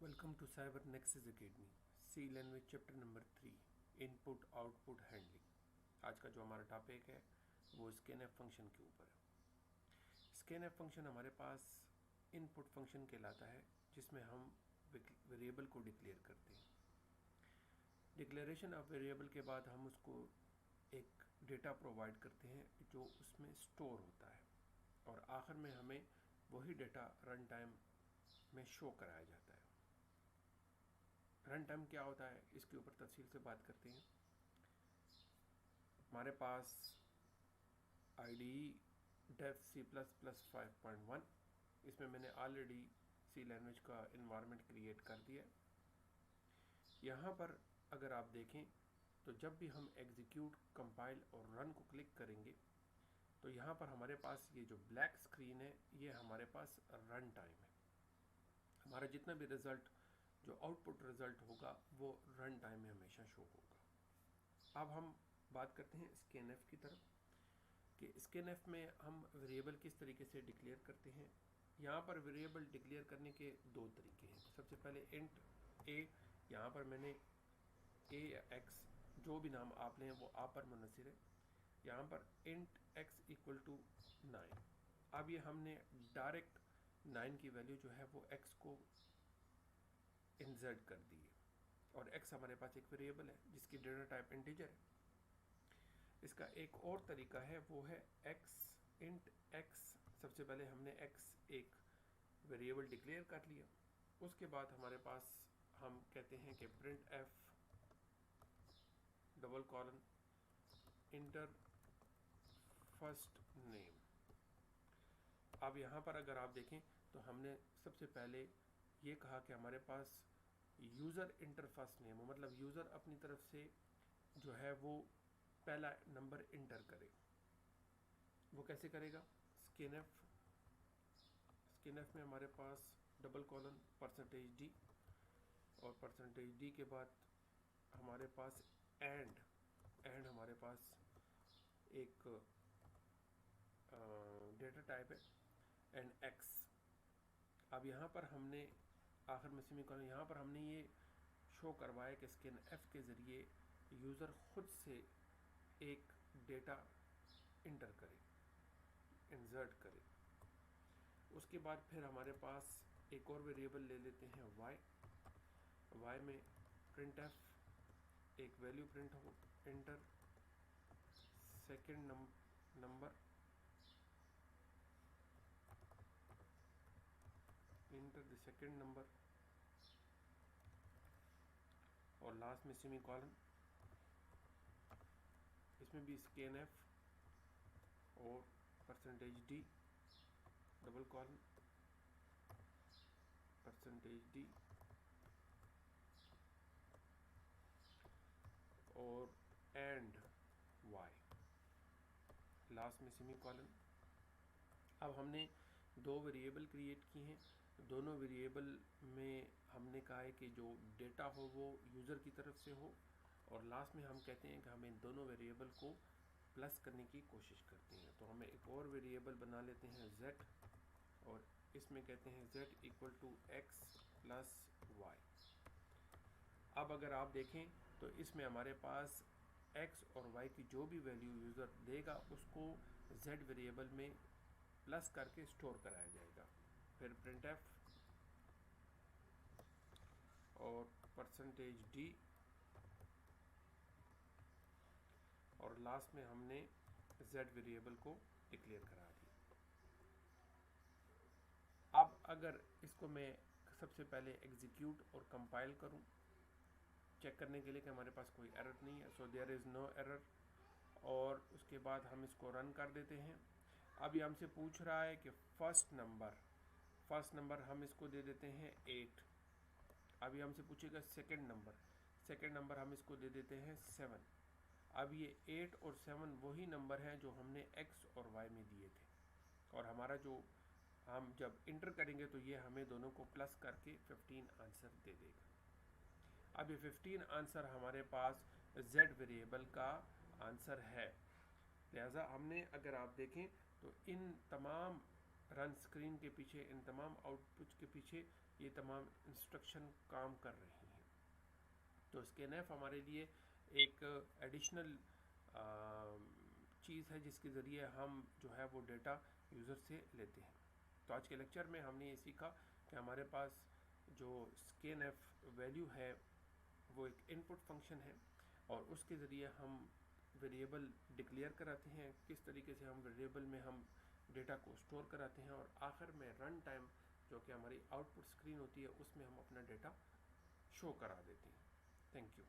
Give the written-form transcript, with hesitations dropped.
Welcome to Cyber Nexus Academy, C Language Chapter Number 3, Input Output Handling। आज का जो हमारा टॉपिक है वो स्कैनएफ फंक्शन के ऊपर है। स्कैनएफ फंक्शन हमारे पास इनपुट फंक्शन कहलाता है जिसमें हम वेरिएबल को डिक्लेयर करते हैं। डिक्लेरेशन ऑफ वेरिएबल के बाद हम उसको एक डेटा प्रोवाइड करते हैं जो उसमें स्टोर होता है और आखिर में हमें वही डेटा रन टाइम में शो कराया जाता है। रन टाइम क्या होता है इसके ऊपर तफसील से बात करते हैं। हमारे पास IDE डेफ C++5.1, इसमें मैंने ऑलरेडी सी लैंग्वेज का इन्वायरमेंट क्रिएट कर दिया है। यहाँ पर अगर आप देखें तो जब भी हम एग्जीक्यूट, कंपाइल और रन को क्लिक करेंगे तो यहाँ पर हमारे पास ये जो ब्लैक स्क्रीन है ये हमारे पास रन टाइम है। हमारा जितना भी रिज़ल्ट, जो आउटपुट रिज़ल्ट होगा वो रन टाइम में हमेशा शो होगा। अब हम बात करते हैं स्कैनएफ की तरफ कि स्कैनएफ में हम वेरिएबल किस तरीके से डिक्लेयर करते हैं। यहाँ पर वेरिएबल डिक्लेयर करने के दो तरीके हैं। सबसे पहले इंट ए, यहाँ पर मैंने ए या एक्स जो भी नाम आप लें वो आप पर मुनहसर है। यहाँ पर इंट एक्स इक्वल टू 9। अब ये हमने डायरेक्ट 9 की वैल्यू जो है वो एक्स को इंसर्ट कर दी है और x हमारे पास एक वेरिएबल है जिसकी डेटा टाइप इंटीजर है। इसका एक और तरीका है वो है x इंट x। सबसे पहले हमने x एक वेरिएबल डिक्लेयर कर लिया, उसके बाद हमारे पास हम कहते हैं कि print f double colon inter first name. अब यहाँ पर अगर आप देखें तो हमने सबसे पहले ये कहा कि हमारे पास यूज़र इंटर फर्स्ट नेम हो, मतलब यूज़र अपनी तरफ से जो है वो पहला नंबर इंटर करे। वो कैसे करेगा? स्कैनएफ में हमारे पास डबल कॉलन %d और %d के बाद हमारे पास एंड हमारे पास एक डेटा टाइप है एंड x। अब यहाँ पर हमने आखिर में सेमीकोलन, यहाँ पर हमने ये शो करवाया कि स्कैनएफ के ज़रिए यूज़र खुद से एक डेटा इंटर करे, इंसर्ट करे। उसके बाद फिर हमारे पास एक और वेरिएबल ले लेते हैं y में printf एक वैल्यू प्रिंट हो, inter second number, enter the second number और लास्ट में सेमीकोलन। इसमें भी स्कैनएफ और %d डबल कॉलन %d और एंड y, लास्ट में सेमीकोलन। अब हमने दो वेरिएबल क्रिएट किए हैं। दोनों वेरिएबल में हमने कहा है कि जो डेटा हो वो यूज़र की तरफ से हो और लास्ट में हम कहते हैं कि हम इन दोनों वेरिएबल को प्लस करने की कोशिश करते हैं। तो हमें एक और वेरिएबल बना लेते हैं z और इसमें कहते हैं z equal to x plus y। अब अगर आप देखें तो इसमें हमारे पास x और y की जो भी वैल्यू यूज़र देगा उसको z वेरिएबल में प्लस करके स्टोर कराया जाएगा। फिर printf और %d और लास्ट में हमने z वेरिएबल को डिक्लेयर करा दिया। अब अगर इसको मैं सबसे पहले एग्जीक्यूट और कंपाइल करूं चेक करने के लिए कि हमारे पास कोई एरर नहीं है, so there is no error, और उसके बाद हम इसको रन कर देते हैं। अब ये हमसे पूछ रहा है कि फर्स्ट नंबर हम इसको दे देते हैं 8। अभी हमसे पूछेगा सेकंड नंबर हम इसको दे देते हैं 7। अब ये 8 और 7 वही नंबर हैं जो हमने x और y में दिए थे और हमारा जो हम जब इंटर करेंगे तो ये हमें दोनों को प्लस करके 15 आंसर दे देगा। अब ये 15 आंसर हमारे पास z वेरिएबल का आंसर है। लिहाजा हमने, अगर आप देखें तो इन तमाम रन स्क्रीन के पीछे, इन तमाम आउटपुट के पीछे ये तमाम इंस्ट्रक्शन काम कर रही हैं। तो स्कैनफ हमारे लिए एक एडिशनल चीज़ है जिसके ज़रिए हम जो है वो डेटा यूज़र से लेते हैं। तो आज के लेक्चर में हमने ये सीखा कि हमारे पास जो स्कैनफ वैल्यू है वो एक इनपुट फंक्शन है और उसके ज़रिए हम वेरिएबल डिक्लेयर कराते हैं, किस तरीके से हम वेरिएबल में हम डेटा को स्टोर कराते हैं, और आखिर में रन टाइम जो कि हमारी आउटपुट स्क्रीन होती है उसमें हम अपना डेटा शो करा देते हैं। Thank you.